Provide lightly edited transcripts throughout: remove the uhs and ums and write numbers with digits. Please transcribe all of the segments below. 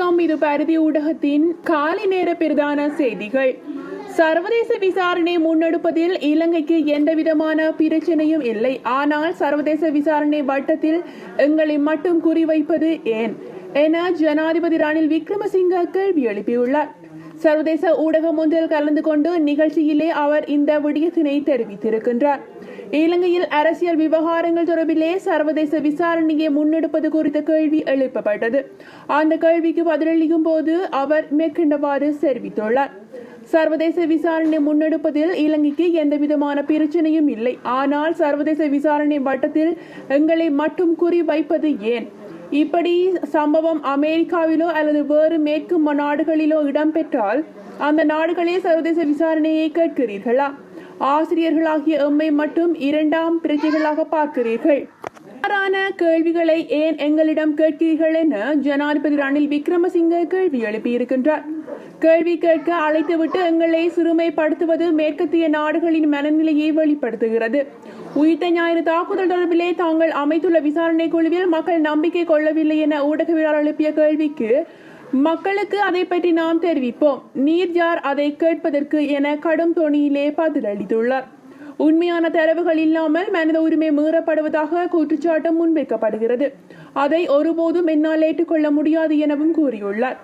வணக்கம், இது பாரதி ஊடகத்தின் காலை நேர பிரதான செய்திகள். சர்வதேச விசாரணை முன்னெடுப்பதில் இலங்கைக்கு எந்தவிதமான பிரச்சனையும் இல்லை. ஆனால் சர்வதேச விசாரணை வட்டத்தில் எங்களை மட்டும் குறிவைப்பது ஏன் என ஜனாதிபதி ரணில் விக்ரமசிங்க கேள்வி எழுப்பியுள்ளார். சர்வதேச ஊடகம் ஒன்றில் கலந்து கொண்டு நிகழ்ச்சியிலே அவர் இந்த விடயத்தினை தெரிவித்திருக்கின்றார். இலங்கையில் அரசியல் விவகாரங்கள் தொடர்பிலே சர்வதேச விசாரணையை முன்னெடுப்பது குறித்த கேள்வி எழுப்பப்பட்டது. அந்த கேள்விக்கு பதிலளிக்கும் போது அவர் மேற்கண்டவாறு தெரிவித்துள்ளார். சர்வதேச விசாரணை முன்னெடுப்பதில் இலங்கைக்கு எந்தவிதமான பிரச்சனையும் இல்லை. ஆனால் சர்வதேச விசாரணை வட்டத்தில் எங்களை மட்டும் குறிவைப்பது ஏன்? இப்படி சம்பவம் அமெரிக்காவிலோ அல்லது வேறு மேற்கு நாடுகளிலோ இடம்பெற்றால் அந்த நாடுகளே சர்வதேச விசாரணையை கேட்கிறீர்களா? ஆசிரியர்களாகிய எம்மை மட்டும் இரண்டாம் பிரஜைகளாக பார்க்கிறீர்கள். இவ்வாறான கேள்விகளை ஏன் எங்களிடம் கேட்கிறீர்கள் என ஜனாதிபதி ரணில் விக்ரமசிங்க கேள்வி எழுப்பியிருக்கின்றார். கேள்வி கேட்க அழைத்துவிட்டு எங்களை சிறுமைப்படுத்துவது மேற்கத்திய நாடுகளின் மனநிலையை வெளிப்படுத்துகிறது. உயிர்த்த ஞாயிறு தாக்குதல் தொடர்பிலே தாங்கள் அமைத்துள்ள விசாரணை குழுவில் மக்கள் நம்பிக்கை கொள்ளவில்லை என ஊடகவியலாளர் எழுப்பிய கேள்விக்கு மக்களுக்கு அதை பற்றி நாம் தெரிவிப்போம், நீர் யார் அதை கேட்பதற்கு என கடும் தொனியிலே பதிலளித்துள்ளார். உண்மையான தரவுகள் இல்லாமல் மனித உரிமை மீறப்படுவதாக குற்றச்சாட்டு முன்வைக்கப்படுகிறது. அதை ஒருபோதும் என்னால் ஏற்றுக்கொள்ள முடியாது எனவும் கூறியுள்ளார்.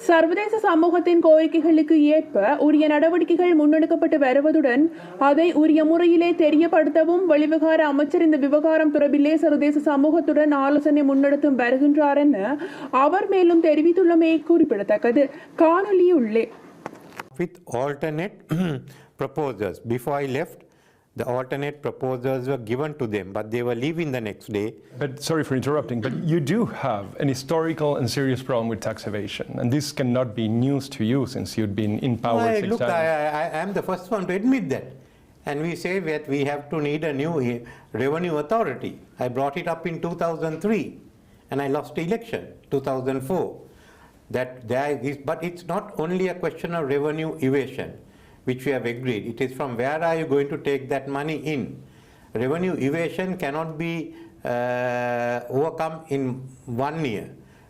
சர்வதேச சமூகத்தின் கோரிக்கைகளுக்கு ஏற்ப உரிய நடவடிக்கைகள் முன்னெடுக்கப்பட்டு வருவதுடன் அதை உரிய முறையிலே தெரியப்படுத்தவும் வெளிவிவகார அமைச்சர் இந்த விவகாரம் தொடர்பிலே சர்வதேச சமூகத்துடன் ஆலோசனை முன்னெடுத்தும் வருகின்றார் என அவர் மேலும் தெரிவித்துள்ளமை குறிப்பிடத்தக்கது. காணொலி உள்ளே. With alternate proposals. Before I left, the alternate proposals were given to them, but they were leaving the next day. But sorry for interrupting, but you do have an historical and serious problem with tax evasion, and this cannot be news to you since you've been in power 6 times. I am the first one to admit that. And we say that we have to need a new revenue authority. I brought it up in 2003, and I lost the election, 2004. But it's not only a question of revenue evasion, which we have agreed. It is from where are you going to take that money in? Revenue evasion cannot be overcome in 1 year.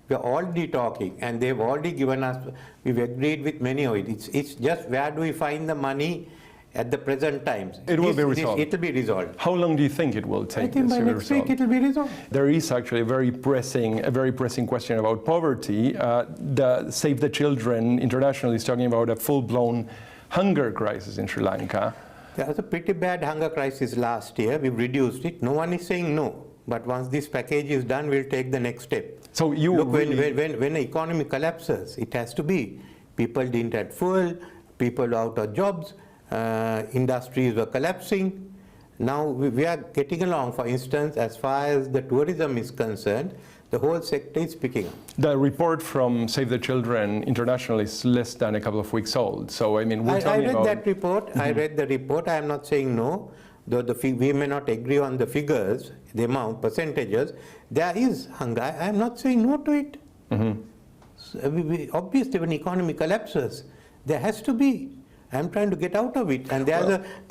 We are already talking, and they've already given us, we've agreed with many of it. It's just where do we find the money at the present times. It will be resolved. It will be resolved. How long do you think it will take? I think by next week it will be resolved. There is actually a very pressing question about poverty. The Save the Children International is talking about a full-blown hunger crisis in Sri Lanka. There was a pretty bad hunger crisis last year. We've reduced it. No one is saying no. But once this package is done, we'll take the next step. So you look, when the economy collapses, it has to be. People didn't have fuel, people were out of jobs, industries were collapsing. Now we are getting along. For instance, as far as the tourism is concerned, the whole sector is picking up. The report from Save the Children International is less than a couple of weeks old. So, I mean, we're talking about... I read that report. I read the report. I am not saying no. Though we may not agree on the figures, the amount, percentages, there is hunger. I am not saying no to it. So, obviously, when the economy collapses, there has to be. I am trying to get out of it. And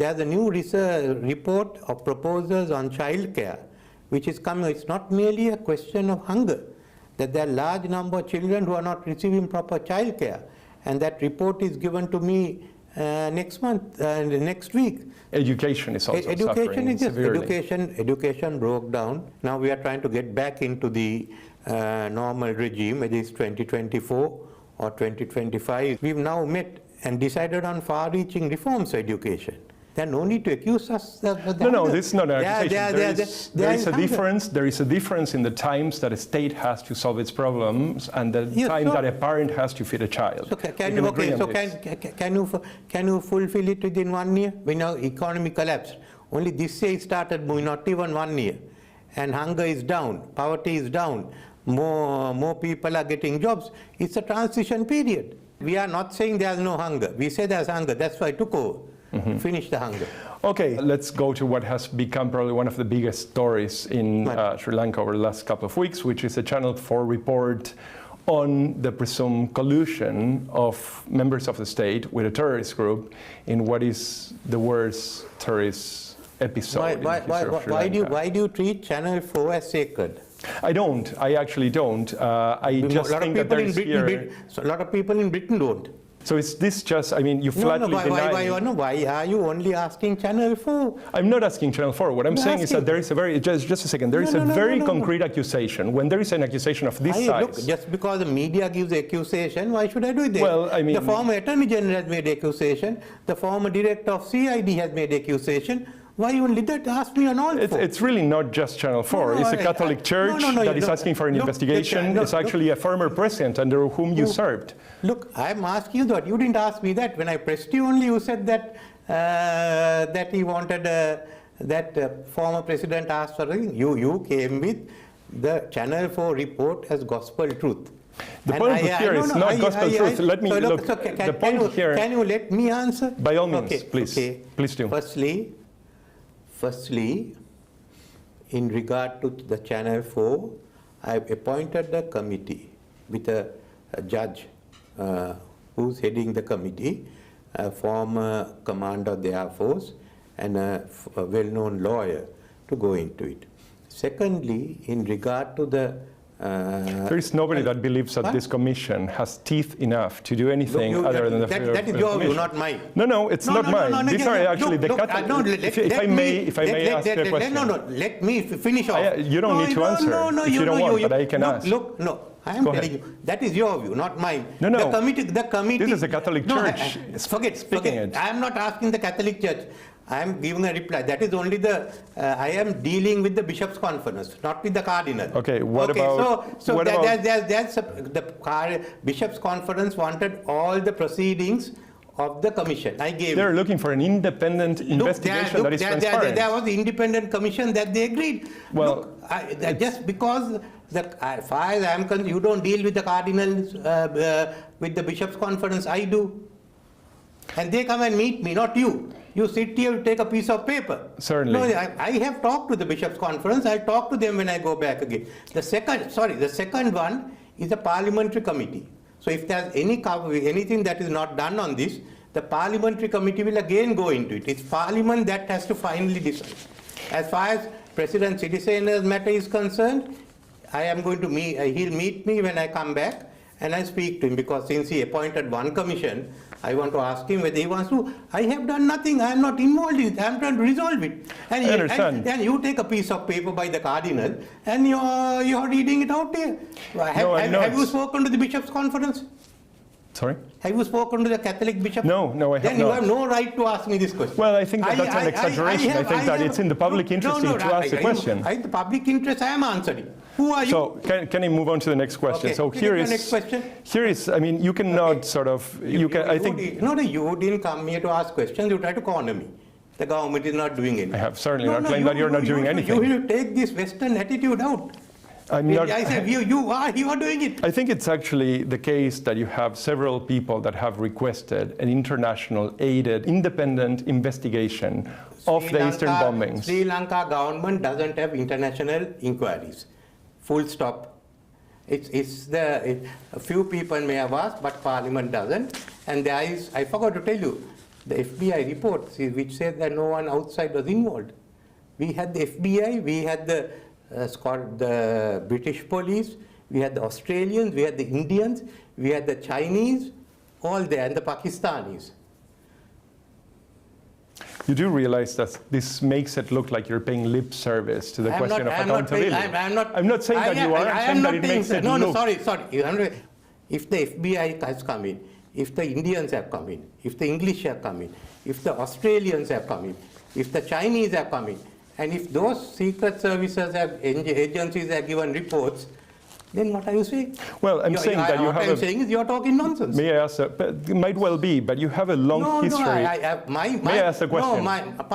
there's a new research report of proposals on childcare, which is coming. It's not merely a question of hunger, that there are large number of children who are not receiving proper childcare, and that report is given to me next week. Education is also suffering severely. Education broke down. Now we are trying to get back into the normal regime, whether it's 2024 or 2025. We've now met and decided on far-reaching reforms to education. There's no need to accuse us. No, this is not an accusation. There is a difference in the times that a state has to solve its problems and the time that a parent has to feed a child. So can you fulfill it within 1 year? When our economy collapsed, only this year it started moving, not even 1 year. And hunger is down, poverty is down, more people are getting jobs. It's a transition period. We are not saying there's no hunger. We say there's hunger. That's why I took over. Finish the hunger. Okay, let's go to what has become probably one of the biggest stories in Sri Lanka over the last couple of weeks, which is a Channel 4 report on the presumed collusion of members of the state with a terrorist group in what is the worst terrorist episode in the history of Sri Lanka. Why do you treat Channel 4 as sacred? I don't. I actually don't. I just think that there is here. So a lot of people in Britain don't. So is this just? I mean, you flatly deny. Why are you only asking Channel 4? I'm not asking Channel 4. What I'm saying is that there is a very just a second. There is a very concrete accusation. When there is an accusation of this size, look, just because the media gives accusation, why should I do it? Well, I mean, the former Attorney General has made accusation. The former Director of CID has made accusation. Why only that? Ask me on all four. It's really not just Channel 4. It's a Catholic Church that is asking for an investigation. It's actually a former president under whom you served. Look, I'm asking you that. You didn't ask me that. When I pressed you only, you said that that he wanted that former president asked for it. You came with the Channel 4 report as gospel truth. The point here is not gospel truth. Let me look. The point here. Can you let me answer? By all means, please. Okay. Please do. Firstly, in regard to the Channel 4, I appointed the committee with a judge who's heading the committee, a former commander of the Air Force and a well-known lawyer to go into it. Secondly, in regard to the there is nobody that believes that this commission has teeth enough to do anything other than the that is your view, not mine. No, it's not mine. These are actually the if I may ask a question. Let me finish off. You don't need to answer if you don't want, but I can ask. I am telling you, that is your view, not mine. No. The committee. This is the Catholic Church. Forget. I am not asking the Catholic Church. I am giving a reply. That is only I am dealing with the Bishops' Conference, not with the Cardinal. Okay, what about... The Bishops' Conference wanted all the proceedings of the commission. I gave They're looking for an independent investigation that is transparent. There was the independent commission that they agreed. Well, just because, as far as I am concerned, you don't deal with the Cardinals, with the Bishops' Conference, I do. And they come and meet me, not you. You sit here, you take a piece of paper. Certainly. No, I have talked to the Bishops' Conference. I'll talk to them when I go back again. The second one is a parliamentary committee. So if there's anything that is not done on this, the parliamentary committee will again go into it. It's Parliament that has to finally decide. As far as President Sirisena's matter is concerned, I am going to he'll meet me when I come back and I speak to him, because since he appointed one commission, I want to ask him whether he wants to. I have done nothing. I am not involved in it. I am trying to resolve it. And, I understand. And you take a piece of paper by the Cardinal and you're reading it out there. Have you spoken to the Bishops' Conference? Sorry? Have you spoken to the Catholic Bishops? No, I have not. Then you have no right to ask me this question. Well, I think that's an exaggeration. I think that it's in the public interest to ask the question. The public interest, I am answering. Who are you? So can I move on to the next question? Okay. So Next question. Here is, I mean, you cannot sort of, you didn't come here to ask questions. You try to corner me. The government is not doing anything. I have certainly not claimed that you're not doing anything. You will take this Western attitude out. I said, you are doing it. I think it's actually the case that you have several people that have requested an international aided independent investigation of the Eastern bombings. Sri Lanka government doesn't have international inquiries. Full stop. A few people may have asked, but Parliament doesn't. And there is, I forgot to tell you, the FBI report which said that no one outside was involved. We had the FBI, we had the British police, we had the Australians, we had the Indians, we had the Chinese, all there, and the Pakistanis. You do realize that this makes it look like you're paying lip service to the question of accountability. I'm not saying that you are. I'm saying that it makes it look. No, sorry. If the FBI has come in, if the Indians have come in, if the English have come in, if the Australians have come in, if the Chinese have come in, and if those secret services agencies have given reports, then what are you saying? Well, I'm saying that you have. What I'm saying is you're talking nonsense. May I ask? It might well be, but you have a long history. May I ask a question?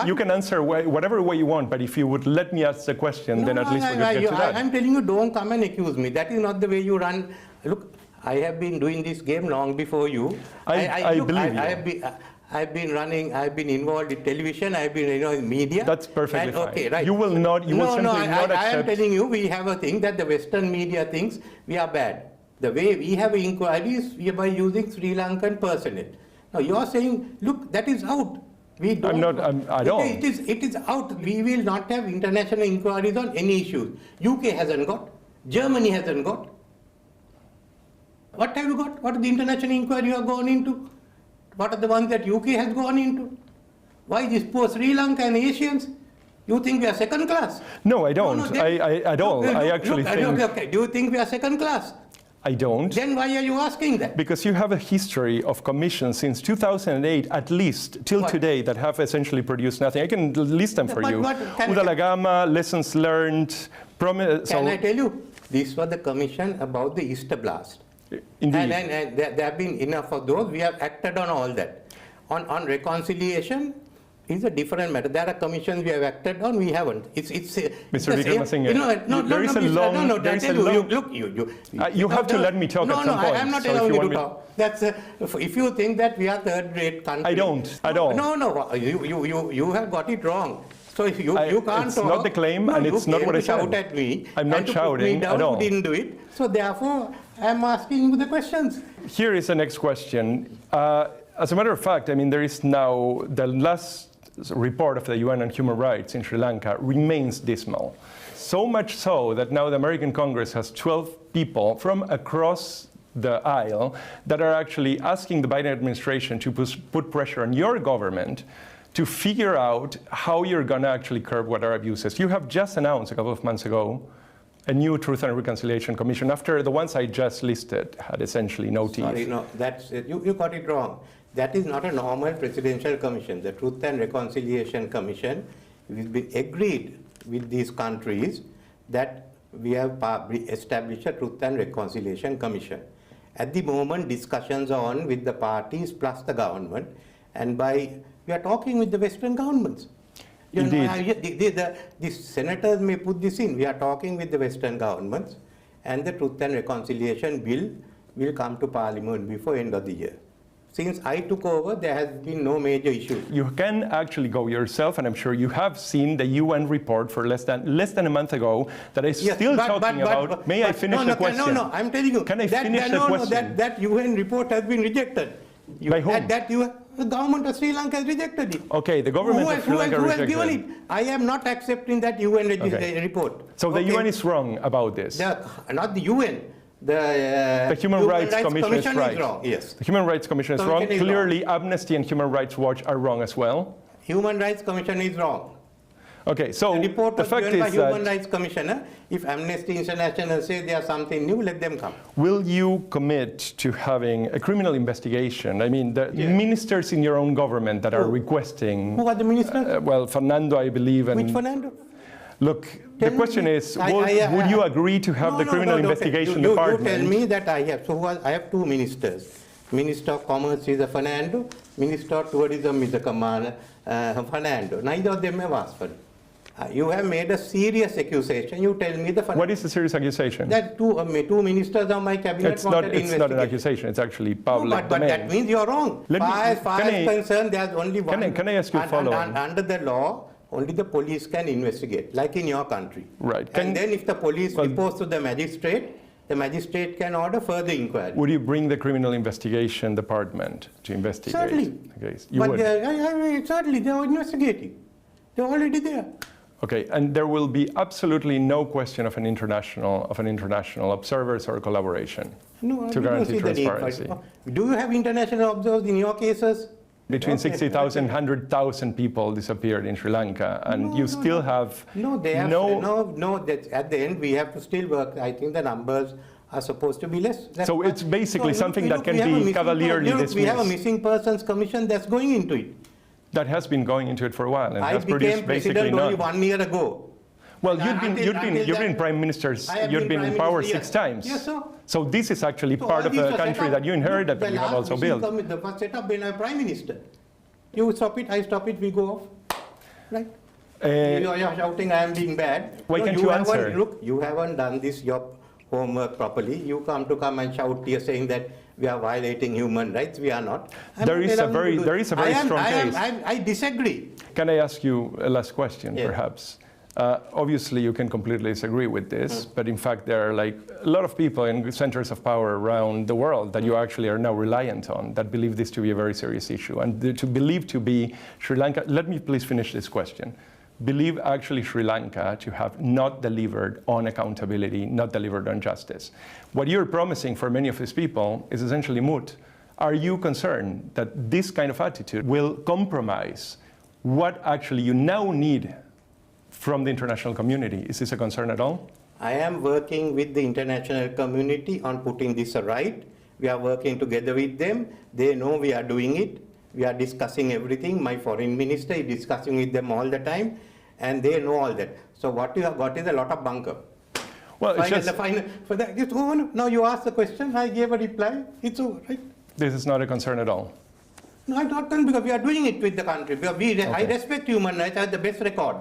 You can answer whatever way you want, but if you would let me ask the question, then at least we could get to that. I'm telling you, don't come and accuse me. That is not the way you run. Look, I have been doing this game long before you. I believe you. I've been involved in television, I've been in media. That's perfectly fine. Okay, right. You will simply not accept. I am telling you, we have a thing that the Western media thinks we are bad. The way we have inquiries, we are by using Sri Lankan personnel. Now you are saying, look, that is out. We don't. I don't. It is out. We will not have international inquiries on any issues. UK hasn't got. Germany hasn't got. What have you got? What are the international inquiry you have gone into? What are the ones that UK has gone into? Why this poor Sri Lanka and Asians? You think we are second class? No, I don't. No, then- I at all. I actually think Okay. Do you think we are second class? I don't. Then why are you asking that? Because you have a history of commissions since 2008, at least till What? today, that have essentially produced nothing. I can list them for But you. what- can- Udalagama, lessons learned, Can I tell you? These were the commission about the Easter blast. Indeed. And there have been enough of those. We have acted on all that. On reconciliation is a different matter. There are commissions we have acted on, we haven't. It's Mr. the same- Vikramasinghe, there is a Mr. long- no, there is a tell you, long- look, you have to let me talk at some No, point, I'm not so if allowing you you want to me- talk. That's, if you think that we are third-rate country. I don't, at all. No, you have got it wrong. So if you can't it's talk. not the claim, No, and you it's not came what I to shout said. at me. I'm not and to put me shouting down, at all. You didn't do it. So therefore, I'm asking you the questions. Here is the next question. As a matter of fact, I mean, there is now the last report of the UN on human rights in Sri Lanka remains dismal. So much so that now the American Congress has 12 people from across the aisle that are actually asking the Biden administration to put pressure on your government to figure out how you're going to actually curb what are abuses. You have just announced a couple of months ago a new Truth and Reconciliation Commission after the ones I just listed had essentially no teeth. Sorry, no, that's you got it wrong. That is not a normal presidential commission. The Truth and Reconciliation Commission will be agreed with these countries that we have established a Truth and Reconciliation Commission. At the moment, discussions are on with the parties plus the government, and we are talking with the Western governments. You know, the senators may put this in. We are talking with the Western governments, and the Truth and Reconciliation Bill will come to Parliament before end of the year. Since I took over, there has been no major issue. You can actually go yourself, and I'm sure you have seen the UN report for less than a month ago that is still talking about. May I finish the question? No, I'm telling you. Can I finish the question? That UN report has been rejected. By whom? The government of Sri Lanka has rejected it. Okay, the government of Sri Lanka who has rejected given it. it? I am not accepting that UN report. So the Okay. UN is wrong about this. Not the UN. The Human Rights Commission is right. wrong. Yes. The Human Rights Commission is wrong. Commission is Clearly, Amnesty and Human Rights Watch are wrong as well. Human Rights Commission is wrong. Okay, so The report the was fact given by is Human that Rights Commissioner. If Amnesty International says there's something new, let them come. will you commit to having a criminal investigation? I mean, the ministers in your own government that are requesting. Who are the ministers? Well, Fernando, I believe, and Which Fernando? look, Tell the question me, is, would you agree to have the criminal investigation You department? tell me that I have. So I have two ministers. Minister of Commerce is a Fernando. Minister of Tourism is a Fernando. Neither of them have asked for it. You have made a serious accusation. You tell me the Fernando. What is the serious accusation? That two ministers of my cabinet It's wanted not. to It's investigate. not an accusation. It's actually public But domain. that means you're wrong. As far as concerned, there's only one. Can I ask you and following? under the law, only the police can investigate, like in your country. Right. And then if the police reports to the magistrate can order further inquiry. Would you bring the criminal investigation department to investigate? Certainly. Okay, you But would. certainly they are investigating. They're already there. Okay, and there will be absolutely no question of an international observers or collaboration No, to we don't guarantee see the need for transparency. it. Do you have international observers in your cases? Between Okay. 60,000 and 100,000 people disappeared in Sri Lanka, and you still have No, they have no. That at the end we have to still work. I think the numbers are supposed to be less. So it's basically something that can we have a be missing cavalierly We have a dismissed. missing persons commission that's going into it. that has been going into it for a while and I has became produced basically president only none. 1 year ago. Well, And you've been prime ministers. I have You've been in prime power minister, 6 times. Yes, sir. So this is actually So part all of these a were set country up- that you inherited, but the you have last also missing built. The first set up when I'm prime minister. You stop it, I stop it, we go off. Right? You're shouting I am being bad. Why can't you haven't- answer? Look, you haven't done this your homework properly. You come and shout here saying that we are violating human rights. We are not. There is a very strong case. I disagree. Can I ask you a last question, Yeah. perhaps? Obviously, you can completely disagree with this, but in fact, there are like a lot of people in centers of power around the world that you actually are now reliant on that believe this to be a very serious issue. And to believe to be Sri Lanka, let me please finish this question. believe actually Sri Lanka to have not delivered on accountability, not delivered on justice. What you're promising for many of these people is essentially moot. Are you concerned that this kind of attitude will compromise what actually you now need from the international community? Is this a concern at all? I am working with the international community on putting this right. We are working together with them. They know we are doing it. We are discussing everything. My foreign minister is discussing with them all the time, and they know all that. So what you have got is a lot of bunker. Well, it's just, For that, it's over. Now you asked the question, I gave a reply, it's over, right? this is not a concern at all. No, I'm not concerned because we are doing it with the country. Because I respect human rights, I have the best record.